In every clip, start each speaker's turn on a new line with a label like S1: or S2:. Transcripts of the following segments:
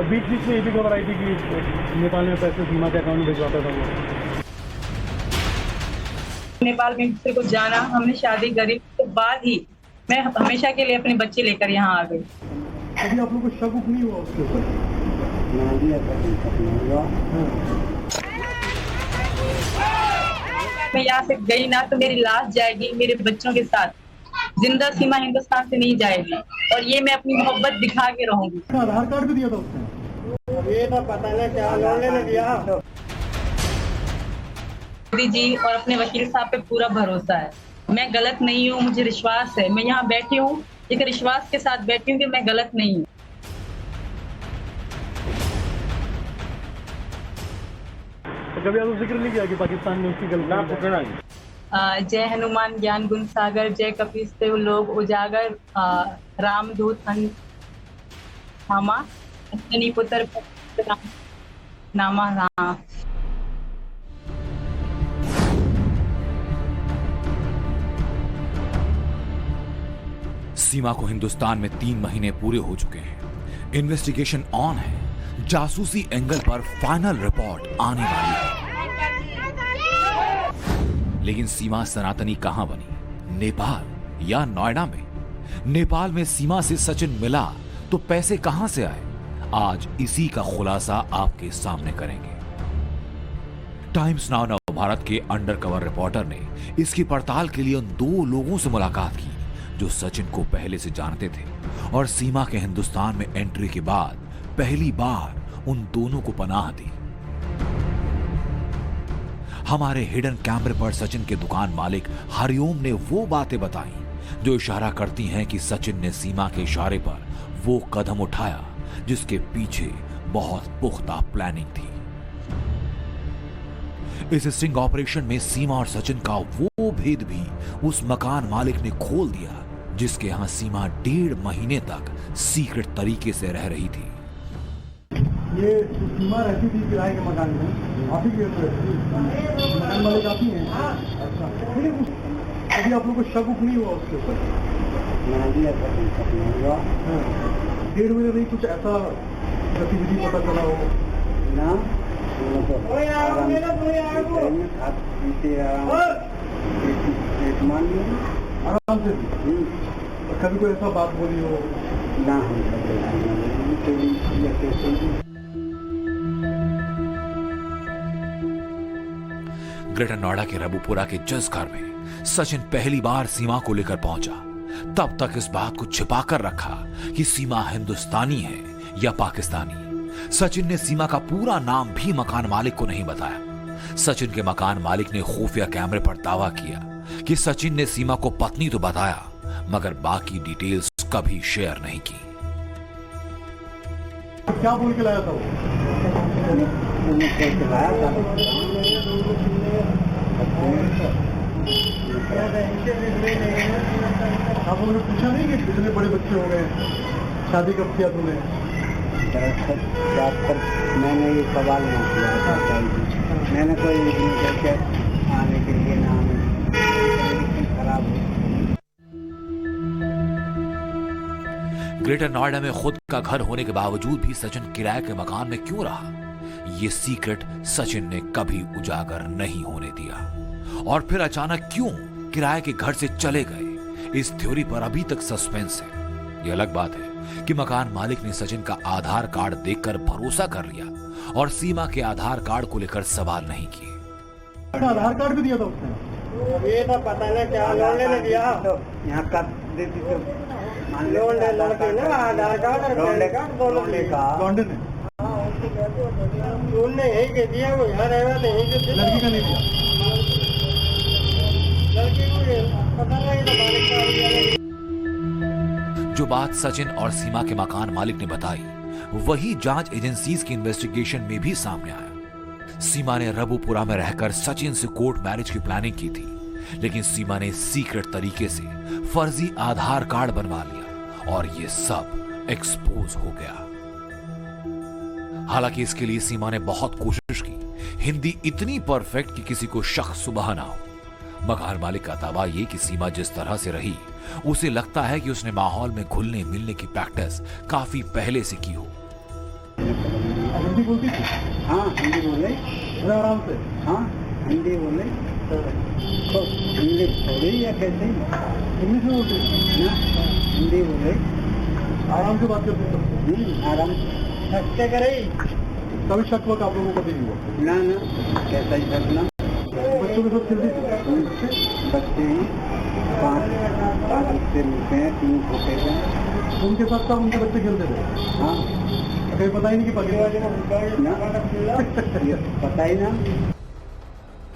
S1: बीच बीच में ये भी खबर आई थी कि नेपाल में पैसे सीमा के अकाउंट में भिजवाता था वो।
S2: नेपाल में किसी को जाना, हमने शादी करी तो बाद ही मैं हमेशा के लिए अपने बच्चे लेकर यहाँ आ गई।
S1: कभी आप लोग को शक नहीं हुआ उसके ऊपर?
S2: मैं यहाँ से गई ना तो मेरी लाश जाएगी मेरे बच्चों के साथ, जिंदा सीमा हिंदुस्तान से नहीं जाएगी और ये मैं अपनी मोहब्बत दिखा के रहूंगी।
S1: आधार कार्ड भी दिया था उसने?
S3: ये तो पता नहीं क्या लौंडे ने दिया।
S2: मोदी जी और अपने वकील साहब पे पूरा भरोसा है, मैं गलत नहीं हूँ, मुझे विश्वास है। मैं यहाँ बैठी हूँ एक विश्वास के साथ बैठी हूँ कि मैं गलत नहीं हूँ।
S1: तो कभी आपने जिक्र नहीं किया कि पाकिस्तान में उसकी गलती?
S2: जय हनुमान ज्ञान गुण सागर, जय कपीस देव लोग उजागर, रामदूत नामा पुत्र नामा। हाँ,
S4: सीमा को हिंदुस्तान में 3 महीने पूरे हो चुके हैं। इन्वेस्टिगेशन ऑन है, जासूसी एंगल पर फाइनल रिपोर्ट आने वाली है। लेकिन सीमा सनातनी कहां बनी, नेपाल या नोएडा में? नेपाल में सीमा से सचिन मिला तो पैसे कहां से आए? आज इसी का खुलासा आपके सामने करेंगे। टाइम्स नाउ भारत के अंडरकवर रिपोर्टर ने इसकी पड़ताल के लिए उन 2 लोगों से मुलाकात की जो सचिन को पहले से जानते थे और सीमा के हिंदुस्तान में एंट्री के बाद पहली बार उन दोनों को पनाह दी। हमारे हिडन कैमरे पर सचिन के दुकान मालिक हरिओम ने वो बातें बताई जो इशारा करती हैं कि सचिन ने सीमा के इशारे पर वो कदम उठाया जिसके पीछे बहुत पुख्ता प्लानिंग थी। इस स्टिंग ऑपरेशन में सीमा और सचिन का वो भेद भी उस मकान मालिक ने खोल दिया जिसके यहां सीमा 1.5 महीने तक सीक्रेट तरीके से रह रही थी।
S1: ये सीमा रहती थी किराए के मकान में, आप ही के मकान मालिक आप ही हैं? अच्छा, कभी आप लोग को शक नहीं हुआ उसके ऊपर? 1.5 महीने नहीं कुछ ऐसा गतिविधि पता चला हो ना? आराम से कभी कोई ऐसा बात बोली हो ना?
S4: ग्रेटर नोएडा के रबुपुरा के जज घर में सचिन पहली बार सीमा को लेकर पहुंचा। तब तक इस बात को छिपाकर रखा कि सीमा हिंदुस्तानी है या पाकिस्तानी। सचिन ने सीमा का पूरा नाम भी मकान मालिक को नहीं बताया। सचिन के मकान मालिक ने खुफिया कैमरे पर दावा किया कि सचिन ने सीमा को पत्नी तो बताया मगर बाकी डिटेल्स कभी शेयर नहीं की।
S1: क्या बोल के लाया था वो? आप लोगों ने पूछा नहीं कि कितने बड़े बच्चे हो गए, शादी कब किया तूने?
S3: मैंने ये सवाल नहीं किया, मैंने कोई आने के लिए ना खराब।
S4: ग्रेटर नोएडा में खुद का घर होने के बावजूद भी सचिन किराए के मकान में क्यों रहा, ये सीक्रेट सचिन ने कभी उजागर नहीं होने दिया। और फिर अचानक क्यों किराए के घर से चले गए, इस थ्योरी पर अभी तक सस्पेंस है। यह अलग बात है कि मकान मालिक ने सचिन का आधार कार्ड देखकर भरोसा कर लिया और सीमा के आधार कार्ड को लेकर सवाल नहीं किए।
S1: आधार कार्ड भी दिया था उसने?
S3: ये तो पता नहीं क्या लौंडे ने दिया। यहाँ कर देती तो लौंडे लड़के ना आधार कार्ड लौंडे का
S1: लौंडे ने
S3: उनने यही के दिया, वो यहाँ रहेगा तो यही के दिया।
S1: लड़की का नहीं दिया?
S3: लड़की को पता नहीं तो मालिक का।
S4: जो बात सचिन और सीमा के मकान मालिक ने बताई वही जांच एजेंसीज की इन्वेस्टिगेशन में भी सामने आया। सीमा ने रबुपुरा में रहकर सचिन से कोर्ट मैरिज की प्लानिंग की थी, लेकिन सीमा ने सीक्रेट तरीके से फर्जी आधार कार्ड बनवा लिया और ये सब एक्सपोज हो गया। हालांकि इसके लिए सीमा ने बहुत कोशिश की, हिंदी इतनी परफेक्ट कि किसी को शक सुबह ना हो। मकान मालिक का दावा ये कि सीमा जिस तरह से रही उसे लगता है कि उसने माहौल में घुलने मिलने की प्रैक्टिस काफी पहले से की हो।
S1: हिंदी बोलती थी?
S3: हाँ हिंदी बोले।
S1: अरे आराम से।
S3: हाँ हिंदी बोले। तो इंग्लिश थोड़ी या कैसे
S1: इंग्लिश में बोलती थी
S3: ना, हिंदी बोले।
S1: आराम से बात करते थे।
S3: आराम से करे।
S1: कभी शक वक आप लोगों को कभी नहीं हुआ?
S3: ना कैसा ही करना।
S1: बच्चों के साथ खेलती थी?
S3: बच्चे हैं 5 बच्चे मिलते हैं, 3 छोटे हैं।
S1: उनके साथ सब उनके बच्चे खेलते थे?
S3: हाँ
S1: कभी पता ही नहीं कि पाकिस्तान
S3: ना ये पता ही ना।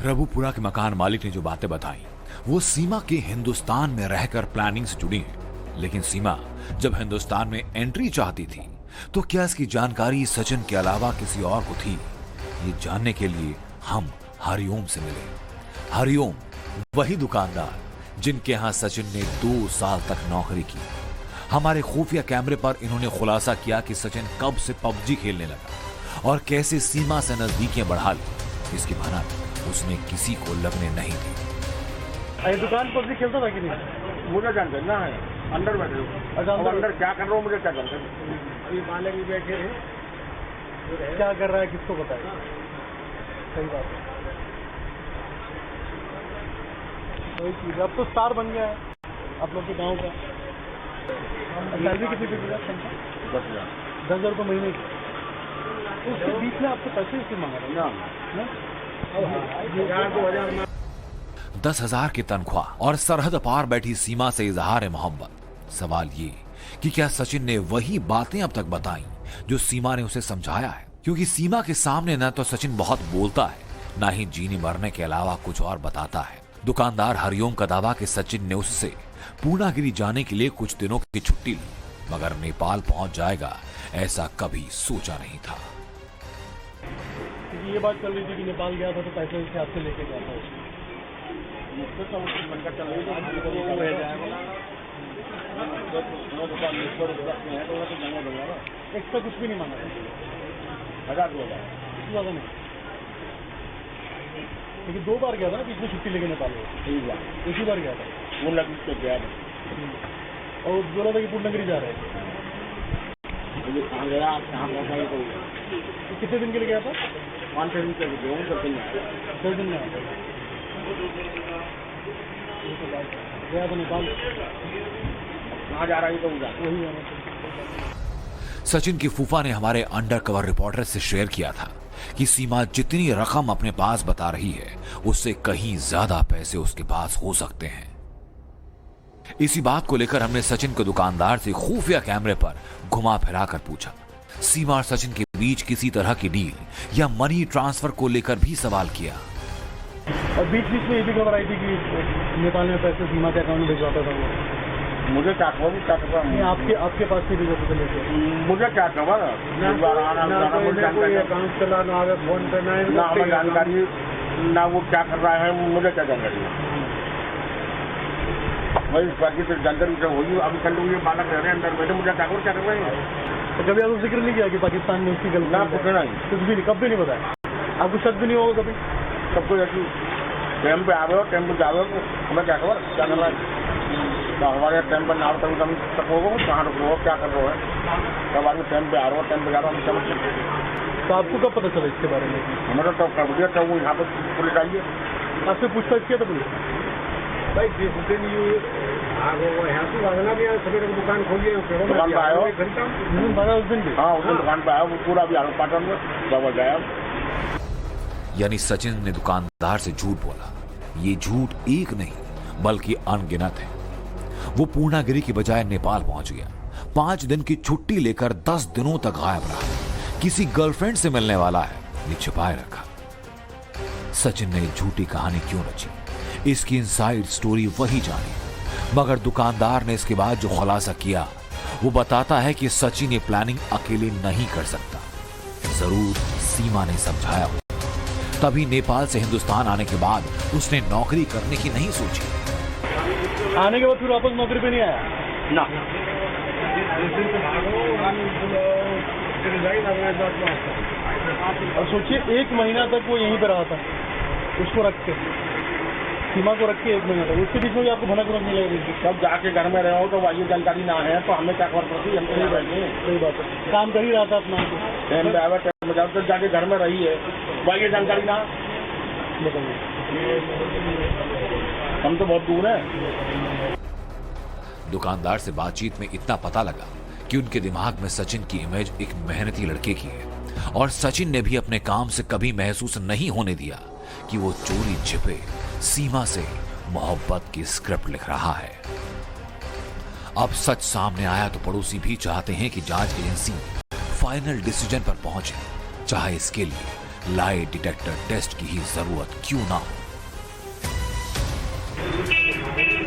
S4: रबुपुरा के मकान मालिक ने जो बातें बताई वो सीमा के हिंदुस्तान में रहकर प्लानिंग से जुड़ी हैं। लेकिन सीमा जब हिंदुस्तान में एंट्री चाहती थी तो क्या इसकी जानकारी सचिन के अलावा किसी और को थी? ये जानने के लिए हम हरिओम से मिले। हरिओम वही दुकानदार जिनके यहां सचिन ने 2 साल तक नौकरी की। हमारे खुफिया कैमरे पर इन्होंने खुलासा किया कि सचिन कब से पबजी खेलने लगा और कैसे सीमा से नजदीकियां बढ़ा ली। इसकी भनक उसने किसी को लगने नहीं दी।
S1: ये दुकान पबजी खेलता था कि नहीं?
S5: मुझे जान करना है, अंदर बैठे हो।
S1: अच्छा,
S5: अब अंदर क्या कर रहा हूँ मुझे क्या जानते हैं?
S1: ये मालिक भी बैठे हैं, क्या कर रहा है किसको बताए? सही बात है, वही चीज। अब तो स्टार बन गया है आप लोग के गांव का। सैलरी कितनी देती है? 10,000 रुपये महीने की। तो उसके बीच में आपको पैसे इससे मांगा रहे हैं?
S4: 10,000 की तनख्वाह और सरहद पार बैठी सीमा से इजहार मोहब्बत। सवाल ये कि क्या सचिन ने वही बातें अब तक बताई जो सीमा ने उसे समझाया है? क्योंकि सीमा के सामने न तो सचिन बहुत बोलता है, ना ही जीने मरने के अलावा कुछ और बताता है। दुकानदार हरिओम का दावा कि सचिन ने उससे पूर्णागिरी जाने के लिए कुछ दिनों की छुट्टी ली, मगर नेपाल पहुंच जाएगा ऐसा कभी सोचा नहीं था।
S1: ये बात चल रही थी कि नेपाल गया था तो पैसे उसके हाथ से लेके गया था। एक्स्ट्रा कुछ भी नहीं मांगा था,
S5: 1,000
S1: ज्यादा नहीं। लेकिन 2 बार गया था ना बीच में छुट्टी लेके नेपाल। एक ही बार गया था
S5: पूर्णगिरी गया
S1: और बोला था कि पूर्णगिरी जा रहे हैं।
S5: कहाँ गया, कहाँ पहुँचा ये तो
S1: कितने दिन के लिए गया था?
S5: 5 दिन से
S1: 10 दिन में आया गया था नेपाल।
S5: कहाँ जा रहा है तो
S1: वही जाना था।
S4: सचिन की फूफा ने हमारे अंडरकवर रिपोर्टर से शेयर किया था कि सीमा जितनी रकम अपने पास बता रही है उससे कहीं ज्यादा पैसे उसके पास हो सकते हैं। इसी बात को लेकर हमने सचिन के दुकानदार से खुफिया कैमरे पर घुमा फिरा कर पूछा। सीमा और सचिन के बीच किसी तरह की डील या मनी ट्रांसफर को लेकर भी सवाल किया।
S1: और बीच बीच में ये भी खबर आई थी कि नेपाल में पैसे सीमा के अकाउंट में भिजवाता था वो।
S5: मुझे क्या खबर, क्या खबर?
S1: नहीं, आपके पास से भी जैसे लेके
S5: मुझे क्या खबर?
S1: अकाउंट चला ना फोन पे
S5: ना हमें जानकारी, ना वो क्या कर रहा है मुझे क्या जानकारी है। वही बाकी तो जानकारी से होगी। अभी कल ये बालक रह रहे हैं अंदर बैठे, मुझे क्या खबर क्या कर रहे हैं?
S1: तो कभी आपको जिक्र नहीं किया कि पाकिस्तान में उसकी गलती?
S5: ना कुछ नहीं,
S1: कुछ भी नहीं, कब भी नहीं बताया आपको? शक भी नहीं होगा कभी?
S5: सब कुछ ऐसी टाइम पे आ रहे हो, टाइम पे जा रहे हो, हमें क्या खबर क्या कर रहा है? तो हमारे टाइम पर ना कभी कभी तक होगा, कहाँ रुक रहे हो, क्या कर रहे हो? कब आदमी टाइम पे आ रहे हो, टाइम पे जा रहा हो, हम समझ सकते।
S1: तो आपको कब पता चला इसके बारे में?
S5: हमारा तो कर दिया था, वो यहाँ पर पुलिस आई है।
S1: आपसे पूछताछ किया था पुलिस?
S5: भाई जिस दिन यहाँ से लगना भी सवेरे दुकान खोलिए, दुकान पे आया
S1: उस दिन भी?
S5: हाँ, उस दिन दुकान पे आया, वो पूरा भी आरोप पाटन में दबा गया।
S4: यानी सचिन ने दुकानदार से झूठ बोला। ये झूठ एक नहीं बल्कि अनगिनत है। वो पूर्णागिरी की बजाय नेपाल पहुंच गया, 5 दिन की छुट्टी लेकर 10 दिनों तक गायब रहा। किसी गर्लफ्रेंड से मिलने वाला है, ये छिपाए रखा। सचिन ने झूठी कहानी क्यों रची, इसकी इनसाइड स्टोरी वही जाने। मगर दुकानदार ने इसके बाद जो खुलासा किया वो बताता है कि सचिन ये प्लानिंग अकेले नहीं कर सकता, जरूर सीमा ने समझाया हो। तभी नेपाल से हिंदुस्तान आने के बाद उसने नौकरी करने की नहीं सोची।
S1: आने के बाद फिर वापस नौकरी पे नहीं आया
S5: ना।
S1: और सोचिए 1 महीना तक वो यहीं पे रहा था, उसको रख के, सीमा को रख के 1 महीना तक। उसके बीच में भी आपको भनक नहीं लगेगी।
S5: सब जाके घर में रहो तो ये जानकारी ना है तो हमें क्या खबर पड़ती? हम तो नहीं बैठे।
S1: सही बात है, काम कर ही रहा था अपना।
S5: टाइम पे आवे, टाइम पे बजाओ, तो जाके घर में रही है, भाई ये जानकारी ना हम तो बहुत दूर है।
S4: दुकानदार से बातचीत में इतना पता लगा कि उनके दिमाग में सचिन की इमेज एक मेहनती लड़के की है और सचिन ने भी अपने काम से कभी महसूस नहीं होने दिया कि वो चोरी छिपे सीमा से मोहब्बत की स्क्रिप्ट लिख रहा है। अब सच सामने आया तो पड़ोसी भी चाहते हैं कि जांच एजेंसी फाइनल डिसीजन पर पहुंचे, चाहे इसके लिए लाई डिटेक्टर टेस्ट की ही जरूरत क्यों ना हो।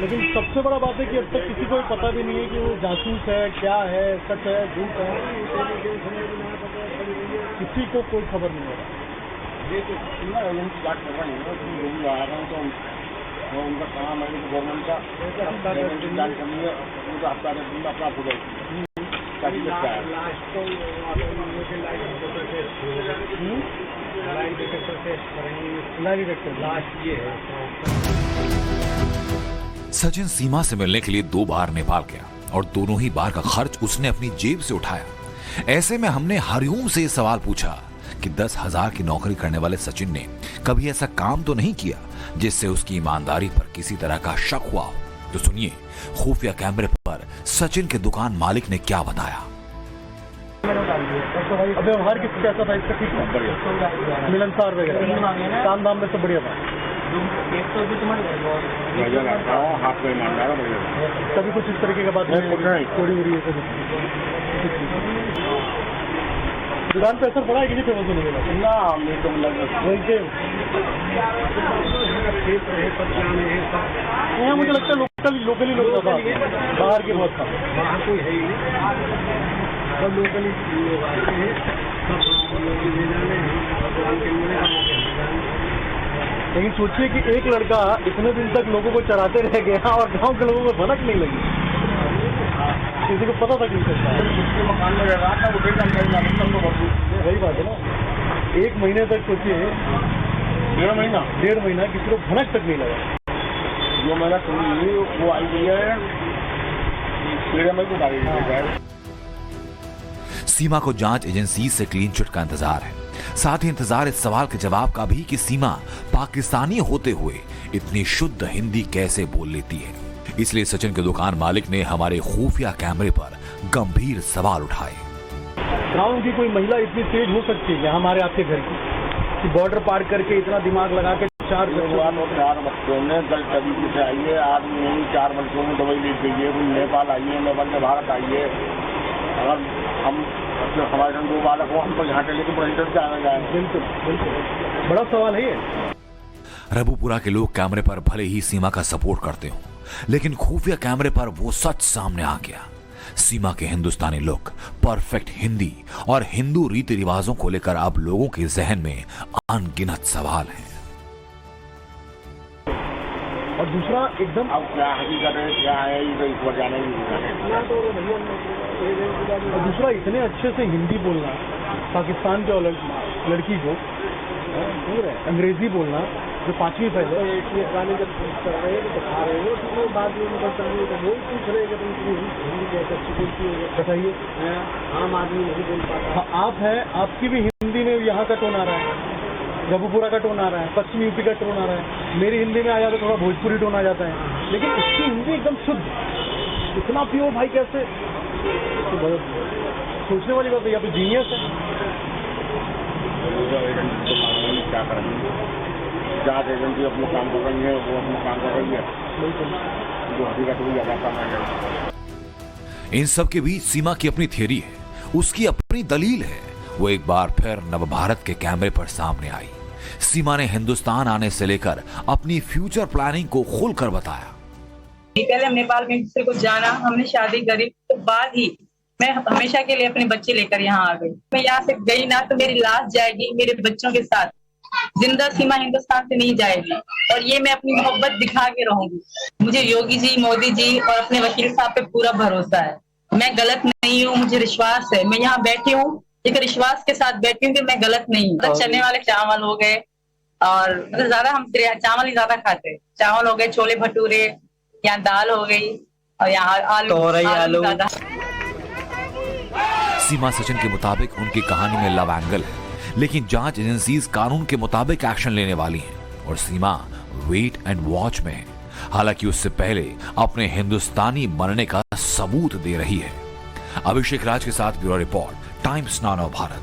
S1: लेकिन सबसे बड़ा बात है कि अब तक किसी को पता भी नहीं है कि वो जासूस है, क्या है, सच है, झूठ है, किसी को कोई खबर नहीं हो रहा।
S5: ये तो उनकी बात कर रहा है तो उनका काम है गवर्नमेंट का जांच करनी है, उनका हफ्ता दिन अपना हो जाएगी ताकि लगता है।
S1: लाई डिटेक्टर लास्ट ये है।
S4: सचिन सीमा से मिलने के लिए 2 बार नेपाल गया और दोनों ही बार का खर्च उसने अपनी जेब से उठाया। ऐसे में हमने हरिओम से यह सवाल पूछा कि 10,000 की नौकरी करने वाले सचिन ने कभी ऐसा काम तो नहीं किया जिससे उसकी ईमानदारी पर किसी तरह का शक हुआ हो। तो सुनिए खुफिया कैमरे पर सचिन के दुकान मालिक ने क्या बताया।
S1: अब व्यवहार किस कैसा था इसका? ठीक है, मिलनसार वगैरह, काम दाम में सब बढ़िया था।
S5: हाथ में ईमानदार है,
S1: कभी कुछ इस तरीके का बात थोड़ी हो रही है। दुकान पे असर पड़ा है कि नहीं फेमस होने का?
S5: ना नहीं तो
S1: वही के यहाँ मुझे लगता है लोकली लोग था, बाहर के बहुत था, बाहर कोई है ही नहीं, सब लोकली लोग आते हैं, लेकिन सोचिए कि एक लड़का इतने दिन तक लोगों को चराते रह गया और गांव के लोगों को भनक नहीं लगी, किसी को पता था किस
S5: मकान में रह रहा था, वो
S1: वही बात है ना। 1 महीने तक सोचिए, 1.5 महीना किसी को भनक तक नहीं लगा।
S5: जो मैंने सुनी वो आई हुई है, मेरे में तो डाली है।
S4: सीमा को जांच एजेंसी से क्लीन चिट का इंतजार है, साथ ही इंतजार इस सवाल के जवाब का भी कि सीमा पाकिस्तानी होते हुए इतनी शुद्ध हिंदी कैसे बोल लेती है। इसलिए सचिन के दुकान मालिक ने हमारे खुफिया कैमरे पर गंभीर सवाल उठाए।
S1: गांव की कोई महिला इतनी तेज हो सकती है हमारे आपके घर की कि बॉर्डर पार करके इतना दिमाग लगा के 4
S5: बच्चों ने गलत तरीके से आई है, आदमी 4 बच्चों में दवाई ले गई है, नेपाल आई है, नेपाल से भारत आई है। अगर हम हमारे संग 2 बालक हो, हम तो यहाँ के लेके प्रेसिडेंट से आना जाए।
S1: बिल्कुल बिल्कुल बड़ा सवाल है ये।
S4: रबुपुरा के लोग कैमरे पर भले ही सीमा का सपोर्ट करते हो, लेकिन खुफिया कैमरे पर वो सच सामने आ गया। सीमा के हिंदुस्तानी लुक, परफेक्ट हिंदी और हिंदू रीति रिवाजों को लेकर अब लोगों के जहन में अनगिनत सवाल हैं।
S1: और दूसरा एकदम
S5: अब क्या हकीकत है, क्या है, ये तो इस पर जाने
S1: और दूसरा इतने अच्छे से हिंदी बोलना, पाकिस्तान के लड़की को अंग्रेजी बोलना, जो 5वीं फेल है, गाने जब कर रहे हो तो खा रहे हो, तो बाद में वही पूछ रहे कि हिंदी कैसे अच्छी बोलती है, बताइए। आम आदमी नहीं बोल पाता। आप है, आपकी भी हिंदी में यहाँ का टोन आ रहा है, रबुपुरा का टोन आ रहा है, पश्चिमी यूपी का टोन आ रहा है, मेरी हिंदी में आ जाता थोड़ा भोजपुरी टोन आ जाता है, लेकिन उसकी हिंदी एकदम शुद्ध, इतना प्योर भाई कैसे, तो सोचने वाली बात है, या तो जीनियस है।
S5: क्या करेंगे, जांच एजेंसी अपना काम कर रही है, वो अपना काम कर रही है, जो हकीकत हुई ज्यादा काम है।
S4: इन सब के बीच सीमा की अपनी थियरी है, उसकी अपनी दलील है। वो एक बार फिर नवभारत के कैमरे पर सामने आई। सीमा ने हिंदुस्तान आने से लेकर अपनी फ्यूचर प्लानिंग को खुलकर बताया।
S2: पहले हम नेपाल में किसी को जाना, हमने शादी करी, तो बाद ही मैं हमेशा के लिए अपने बच्चे लेकर यहाँ आ गई। मैं यहाँ से गई ना तो मेरी लाश जाएगी मेरे बच्चों के साथ, जिंदा सीमा हिंदुस्तान से नहीं जाएगी, और ये मैं अपनी मोहब्बत दिखा के रहूंगी। मुझे योगी जी, मोदी जी और अपने वकील साहब पे पूरा भरोसा है। मैं गलत नहीं हूँ, मुझे विश्वास है। मैं यहाँ बैठी हूँ एक विश्वास के साथ बैठी हूँ कि मैं गलत नहीं हूँ। चने वाले चावल हो गए, और ज्यादा हम चावल ही ज्यादा खाते हैं। चावल हो गए, छोले भटूरे, यहाँ दाल हो गई, और यहाँ आलू ज्यादा।
S4: सीमा सचिन के मुताबिक उनकी कहानी में लव एंगल है, लेकिन जांच एजेंसीज कानून के मुताबिक एक्शन लेने वाली हैं और सीमा वेट एंड वॉच में है, हालांकि उससे पहले अपने हिंदुस्तानी बनने का सबूत दे रही है। अभिषेक राज के साथ bureau report, times now Bharat.